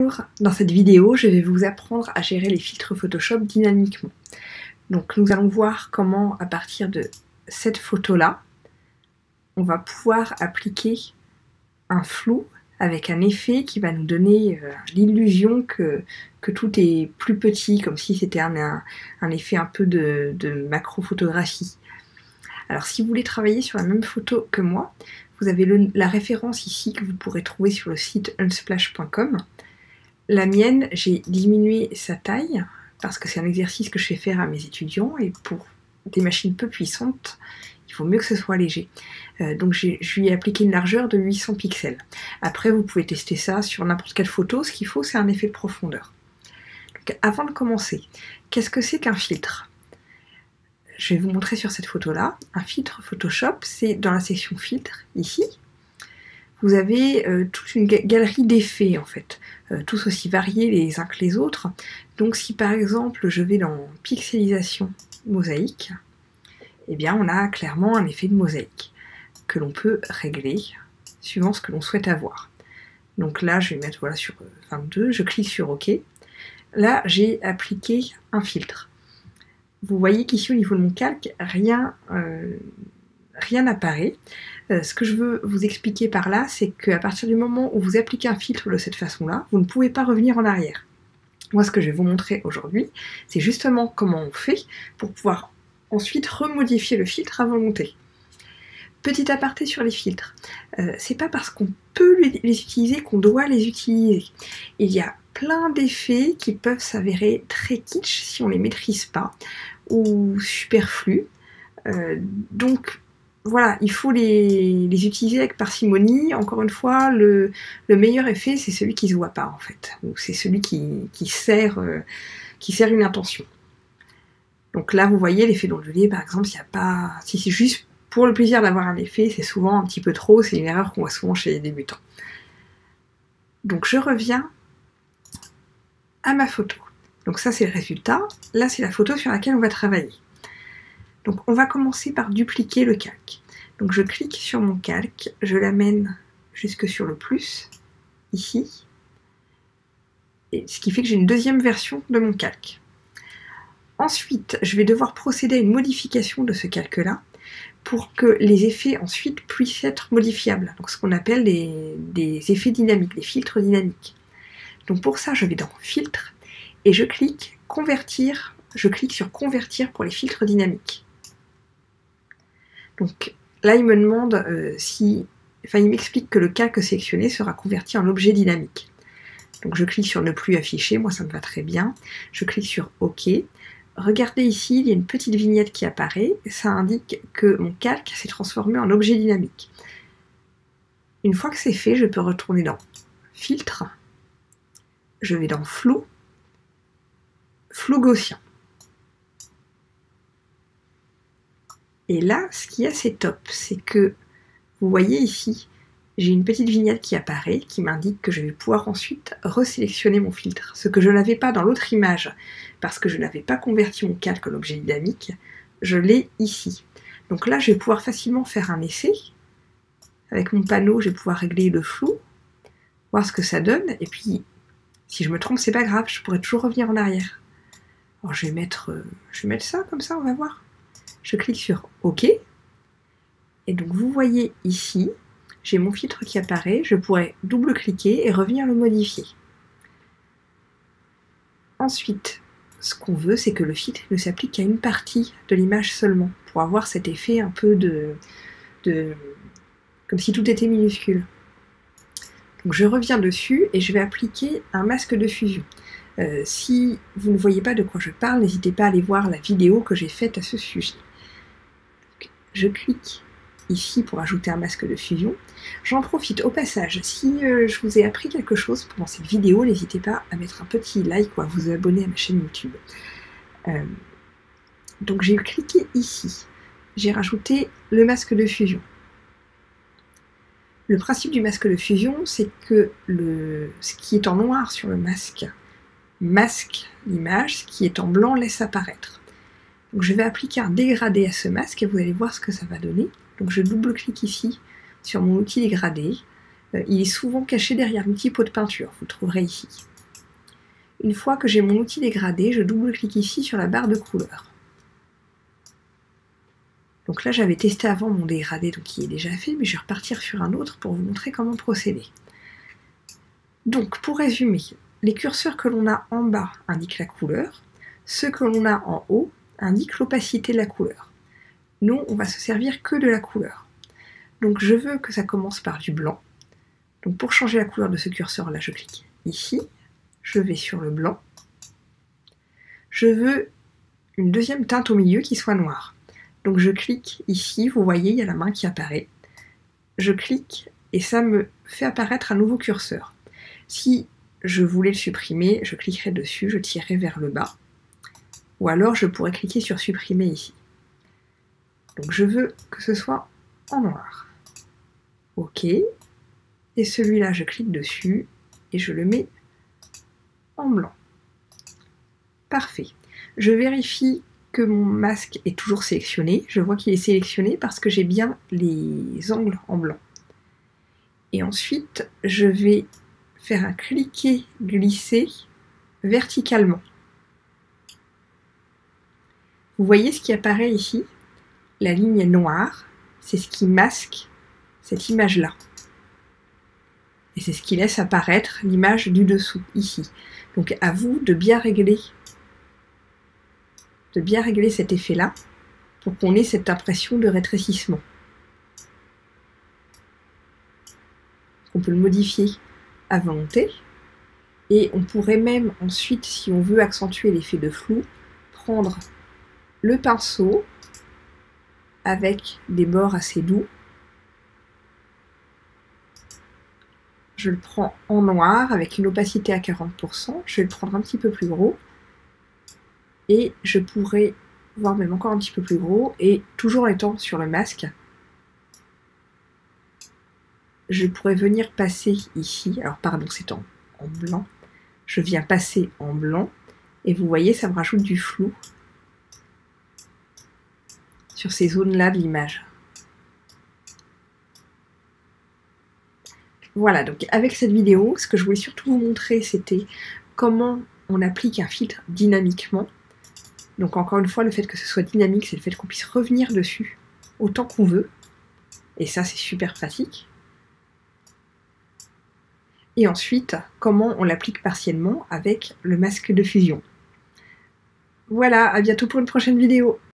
Bonjour, dans cette vidéo, je vais vous apprendre à gérer les filtres Photoshop dynamiquement. Donc nous allons voir comment, à partir de cette photo-là, on va pouvoir appliquer un flou avec un effet qui va nous donner l'illusion que tout est plus petit, comme si c'était un effet un peu de macro-photographie. Alors si vous voulez travailler sur la même photo que moi, vous avez la référence ici que vous pourrez trouver sur le site unsplash.com. La mienne, j'ai diminué sa taille parce que c'est un exercice que je fais faire à mes étudiants et pour des machines peu puissantes, il faut mieux que ce soit léger. Donc je lui ai appliqué une largeur de 800 pixels. Après, vous pouvez tester ça sur n'importe quelle photo. Ce qu'il faut, c'est un effet de profondeur. Donc, avant de commencer, qu'est-ce que c'est qu'un filtre? Je vais vous montrer sur cette photo-là. Un filtre Photoshop, c'est dans la section filtre, ici. Vous avez toute une galerie d'effets, en fait, tous aussi variés les uns que les autres. Donc si par exemple je vais dans pixelisation mosaïque, eh bien on a clairement un effet de mosaïque que l'on peut régler suivant ce que l'on souhaite avoir. Donc là je vais mettre voilà, sur 22, je clique sur OK. Là j'ai appliqué un filtre. Vous voyez qu'ici au niveau de mon calque, rien n'apparaît. Ce que je veux vous expliquer par là, c'est qu'à partir du moment où vous appliquez un filtre de cette façon-là, vous ne pouvez pas revenir en arrière. Moi, ce que je vais vous montrer aujourd'hui, c'est justement comment on fait pour pouvoir ensuite remodifier le filtre à volonté. Petit aparté sur les filtres, c'est pas parce qu'on peut les utiliser qu'on doit les utiliser. Il y a plein d'effets qui peuvent s'avérer très kitsch si on les maîtrise pas, ou superflus. Donc voilà, il faut les utiliser avec parcimonie. Encore une fois, le meilleur effet, c'est celui qui ne se voit pas, en fait. Ou c'est celui qui sert une intention. Donc là, vous voyez, l'effet d'ondulé, par exemple, il n'y a pas... Si c'est juste pour le plaisir d'avoir un effet, c'est souvent un petit peu trop. C'est une erreur qu'on voit souvent chez les débutants. Donc je reviens à ma photo. Donc ça, c'est le résultat. Là, c'est la photo sur laquelle on va travailler. Donc on va commencer par dupliquer le calque. Donc je clique sur mon calque, je l'amène jusque sur le plus, ici, et ce qui fait que j'ai une deuxième version de mon calque. Ensuite, je vais devoir procéder à une modification de ce calque-là pour que les effets ensuite puissent être modifiables. Donc ce qu'on appelle des effets dynamiques, des filtres dynamiques. Donc pour ça, je vais dans Filtre et je clique Convertir. Je clique sur Convertir pour les filtres dynamiques. Donc là, il me demande il m'explique que le calque sélectionné sera converti en objet dynamique. Donc je clique sur ne plus afficher, moi ça me va très bien. Je clique sur OK. Regardez ici, il y a une petite vignette qui apparaît. Ça indique que mon calque s'est transformé en objet dynamique. Une fois que c'est fait, je peux retourner dans Filtre. Je vais dans Flou, Flou gaussien. Et là, ce qui est assez top, c'est que, vous voyez ici, j'ai une petite vignette qui apparaît, qui m'indique que je vais pouvoir ensuite resélectionner mon filtre. Ce que je n'avais pas dans l'autre image, parce que je n'avais pas converti mon calque en objet dynamique, je l'ai ici. Donc là, je vais pouvoir facilement faire un essai. Avec mon panneau, je vais pouvoir régler le flou, voir ce que ça donne, et puis, si je me trompe, c'est pas grave, je pourrais toujours revenir en arrière. Alors je vais mettre ça, comme ça, on va voir. Je clique sur OK, et donc vous voyez ici, j'ai mon filtre qui apparaît, je pourrais double-cliquer et revenir le modifier. Ensuite, ce qu'on veut, c'est que le filtre ne s'applique qu'à une partie de l'image seulement, pour avoir cet effet un peu comme si tout était minuscule. Donc je reviens dessus et je vais appliquer un masque de fusion. Si vous ne voyez pas de quoi je parle, n'hésitez pas à aller voir la vidéo que j'ai faite à ce sujet. Je clique ici pour ajouter un masque de fusion. J'en profite au passage, si je vous ai appris quelque chose pendant cette vidéo, n'hésitez pas à mettre un petit like ou à vous abonner à ma chaîne YouTube. Donc j'ai cliqué ici, j'ai rajouté le masque de fusion. Le principe du masque de fusion, c'est que ce qui est en noir sur le masque masque l'image, ce qui est en blanc laisse apparaître. Donc je vais appliquer un dégradé à ce masque et vous allez voir ce que ça va donner. Donc je double-clique ici sur mon outil dégradé, Il est souvent caché derrière l'outil pot de peinture, vous le trouverez ici. Une fois que j'ai mon outil dégradé, je double-clique ici sur la barre de couleur. Donc là, j'avais testé avant mon dégradé, donc qui est déjà fait, mais je vais repartir sur un autre pour vous montrer comment procéder. Donc, pour résumer, les curseurs que l'on a en bas indiquent la couleur, ceux que l'on a en haut indiquent l'opacité de la couleur. Nous, on va se servir que de la couleur. Donc, je veux que ça commence par du blanc. Donc, pour changer la couleur de ce curseur-là, je clique ici, je vais sur le blanc. Je veux une deuxième teinte au milieu qui soit noire. Donc je clique ici, vous voyez, il y a la main qui apparaît. Je clique et ça me fait apparaître un nouveau curseur. Si je voulais le supprimer, je cliquerai dessus, je tirerai vers le bas. Ou alors je pourrais cliquer sur supprimer ici. Donc je veux que ce soit en noir. OK. Et celui-là, je clique dessus et je le mets en blanc. Parfait. Je vérifie que mon masque est toujours sélectionné. Je vois qu'il est sélectionné parce que j'ai bien les angles en blanc. Et ensuite, je vais faire un cliquer-glisser verticalement. Vous voyez ce qui apparaît ici? La ligne noire, c'est ce qui masque cette image-là. Et c'est ce qui laisse apparaître l'image du dessous, ici. Donc à vous de bien régler cet effet-là pour qu'on ait cette impression de rétrécissement. On peut le modifier à volonté et on pourrait même ensuite, si on veut accentuer l'effet de flou, prendre le pinceau avec des bords assez doux. Je le prends en noir avec une opacité à 40%, je vais le prendre un petit peu plus gros. Et je pourrais voir même encore un petit peu plus gros, et toujours étant sur le masque, je pourrais venir passer ici, alors pardon, c'est en blanc, je viens passer en blanc, et vous voyez, ça me rajoute du flou sur ces zones-là de l'image. Voilà, donc avec cette vidéo, ce que je voulais surtout vous montrer, c'était comment on applique un filtre dynamiquement. Donc encore une fois, le fait que ce soit dynamique, c'est le fait qu'on puisse revenir dessus autant qu'on veut. Et ça, c'est super pratique. Et ensuite, comment on l'applique partiellement avec le masque de fusion. Voilà, à bientôt pour une prochaine vidéo.